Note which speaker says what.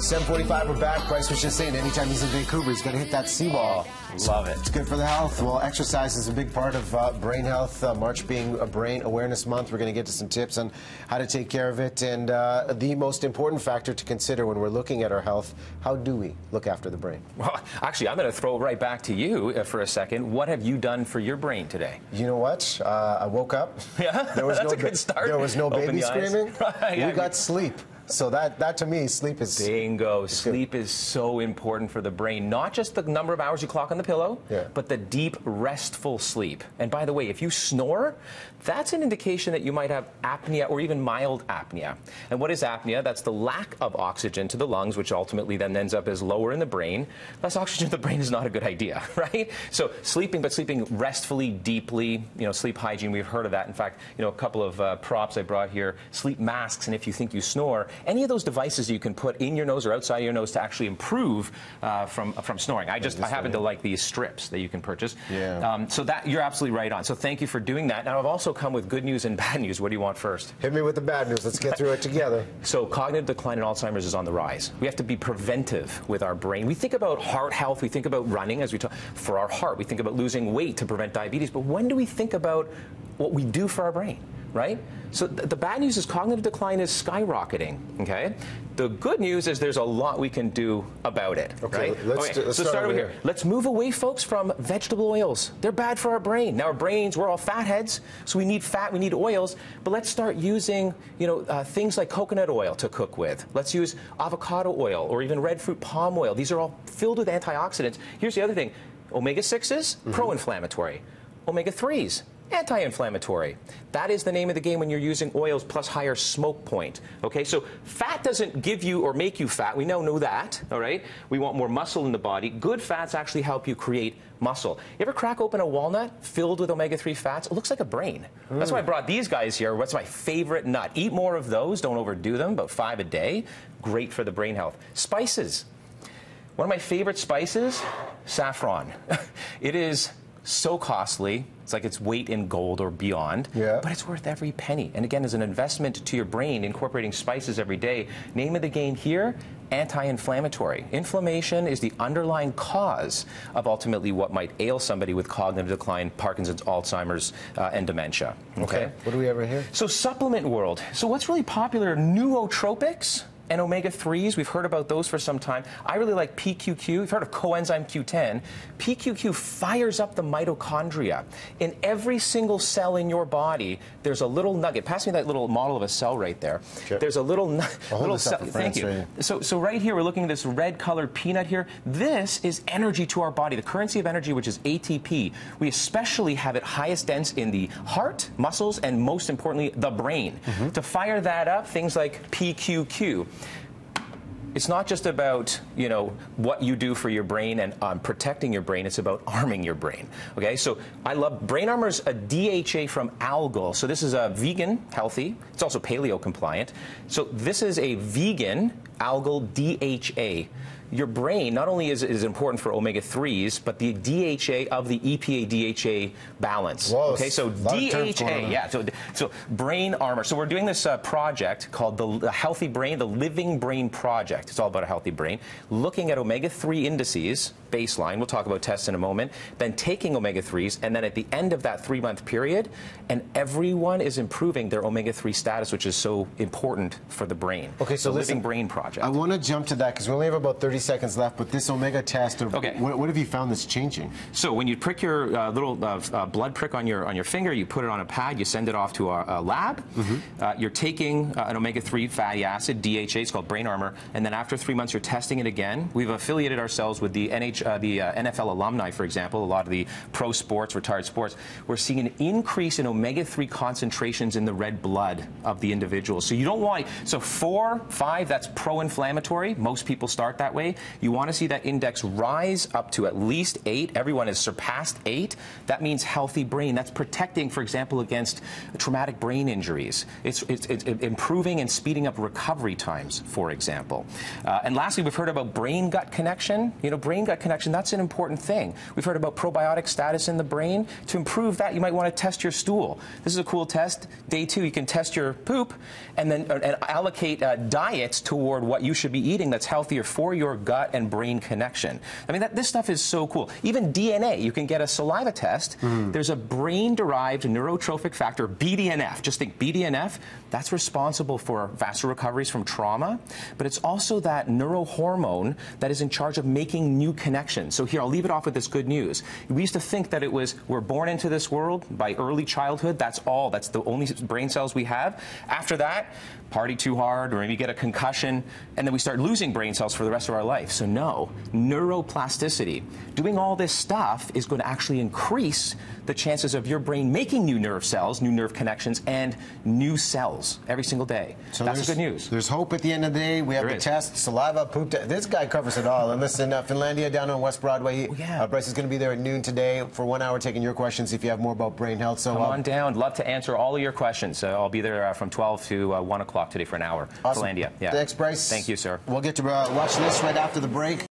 Speaker 1: 7:45, we're back. Bryce was just saying, anytime he's in Vancouver, he's got to hit that seawall.
Speaker 2: Love it.
Speaker 1: It's good for the health. Well, exercise is a big part of brain health. March being a Brain Awareness Month, we're going to get to some tips on how to take care of it. And the most important factor to consider when we're looking at our health, how do we look after the brain?
Speaker 2: Well, actually, I'm going to throw it right back to you for a second. What have you done for your brain today?
Speaker 1: You know what? I woke up.
Speaker 2: Yeah,
Speaker 1: there was
Speaker 2: that's
Speaker 1: no
Speaker 2: a good start.
Speaker 1: There was no baby screaming.
Speaker 2: Right,
Speaker 1: we got sleep. So that to me, sleep is...
Speaker 2: Bingo. Sleep is so important for the brain. Not just the number of hours you clock on the pillow, but the deep, restful sleep. And by the way, if you snore, that's an indication that you might have apnea or even mild apnea. And what is apnea? That's the lack of oxygen to the lungs, which ultimately then ends up as lower in the brain. Less oxygen to the brain is not a good idea, right? So sleeping, but sleeping restfully, deeply, sleep hygiene, we've heard of that. In fact, a couple of props I brought here, sleep masks, and if you think you snore, any of those devices you can put in your nose or outside your nose to actually improve from snoring. I happen to like these strips that you can purchase.
Speaker 1: Yeah.
Speaker 2: So that you're absolutely right on. So thank you for doing that. Now I've also come with good news and bad news. What do you want first?
Speaker 1: Hit me with the bad news. Let's get through it together.
Speaker 2: So cognitive decline in Alzheimer's is on the rise. We have to be preventive with our brain. We think about heart health. We think about running as we talk for our heart. We think about losing weight to prevent diabetes. But when do we think about what we do for our brain? Right? So the bad news is cognitive decline is skyrocketing, okay? The good news is there's a lot we can do about it,
Speaker 1: okay,
Speaker 2: right?
Speaker 1: Let's
Speaker 2: start over here. Let's move away, folks, from vegetable oils. They're bad for our brain. Now, our brains, we're all fatheads, so we need fat, we need oils, but let's start using, things like coconut oil to cook with. Let's use avocado oil or even red fruit palm oil. These are all filled with antioxidants. Here's the other thing. Omega-6s, pro-inflammatory. Omega-3s, anti-inflammatory. That is the name of the game when you're using oils plus higher smoke point. Okay, so fat doesn't give you or make you fat. We know that, all right? We want more muscle in the body. Good fats actually help you create muscle. You ever crack open a walnut filled with omega-3 fats? It looks like a brain. That's why I brought these guys here. What's my favorite nut? Eat more of those. Don't overdo them, about 5 a day. Great for the brain health. Spices. One of my favorite spices, saffron. It is so costly. It's like its weight in gold or beyond, but it's worth every penny. And again, as an investment to your brain, incorporating spices every day, name of the game here, anti-inflammatory. Inflammation is the underlying cause of ultimately what might ail somebody with cognitive decline, Parkinson's, Alzheimer's, and dementia. Okay?
Speaker 1: What do we have right here?
Speaker 2: So supplement world. So what's really popular? Nootropics and omega-3s, we've heard about those for some time. I really like PQQ. You've heard of coenzyme Q10. PQQ fires up the mitochondria. In every single cell in your body, there's a little nugget. Pass me that little model of a cell right there. Sure. There's a little cell. Thank you. So right here, we're looking at this red-colored peanut here. This is energy to our body, the currency of energy, which is ATP. We especially have it highest dense in the heart, muscles, and most importantly, the brain. To fire that up, things like PQQ. It's not just about, what you do for your brain and protecting your brain. It's about arming your brain. Okay, so I love Brain Armor's a DHA from algal. So this is a vegan, healthy. It's also paleo compliant. So this is a vegan algal DHA. Your brain not only is important for omega-3s, but the DHA of the EPA DHA balance.
Speaker 1: Whoa,
Speaker 2: okay, so DHA, so Brain Armor. So we're doing this project called the Healthy Brain, the Living Brain Project. It's all about a healthy brain. Looking at omega-3 indices, baseline, we'll talk about tests in a moment, then taking omega-3s, and then at the end of that 3-month period, and everyone is improving their omega-3 status, which is so important for the brain.
Speaker 1: Okay, so listen,
Speaker 2: Living Brain Project.
Speaker 1: I want to jump to that because we only have about 30 seconds left, but this omega test, what have you found that's changing? So
Speaker 2: when you prick your little blood prick on your finger, you put it on a pad, you send it off to a lab. You're taking an omega-3 fatty acid, DHA, it's called Brain Armor, and then after 3 months you're testing it again. We've affiliated ourselves with the NFL alumni, for example, a lot of the pro sports, retired sports. We're seeing an increase in omega-3 concentrations in the red blood of the individual. So you don't want, so 4, 5, that's pro-inflammatory. Most people start that way. day. You want to see that index rise up to at least 8. Everyone has surpassed 8. That means healthy brain. That's protecting, for example, against traumatic brain injuries. It's improving and speeding up recovery times, for example. And lastly, we've heard about brain-gut connection. You know, brain-gut connection, that's an important thing. We've heard about probiotic status in the brain. To improve that, you might want to test your stool. This is a cool test. Day 2, you can test your poop and then allocate diets toward what you should be eating that's healthier for your gut and brain connection. I mean, this stuff is so cool. Even DNA, you can get a saliva test. There's a brain-derived neurotrophic factor, BDNF. Just think BDNF, that's responsible for vascular recoveries from trauma, but it's also that neurohormone that is in charge of making new connections. So here, I'll leave it off with this good news. We used to think that it was, we're born into this world by early childhood, that's all, that's the only brain cells we have. After that, party too hard, or maybe get a concussion, and then we start losing brain cells for the rest of our life. So no, neuroplasticity. Doing all this stuff is going to actually increase the chances of your brain making new nerve cells, new nerve connections, and new cells every single day. So that's good news.
Speaker 1: There's hope at the end of the day. We have the test, saliva, poop test. This guy covers it all. And listen, Finlandia down on West Broadway. Bryce is going to be there at noon today for 1 hour taking your questions if you have more about brain health. So
Speaker 2: come on down. Love to answer all of your questions. I'll be there from 12 to 1 o'clock today for an hour.
Speaker 1: Awesome.
Speaker 2: Finlandia.
Speaker 1: Thanks, Bryce.
Speaker 2: Thank you, sir.
Speaker 1: We'll get to watch this right after the break.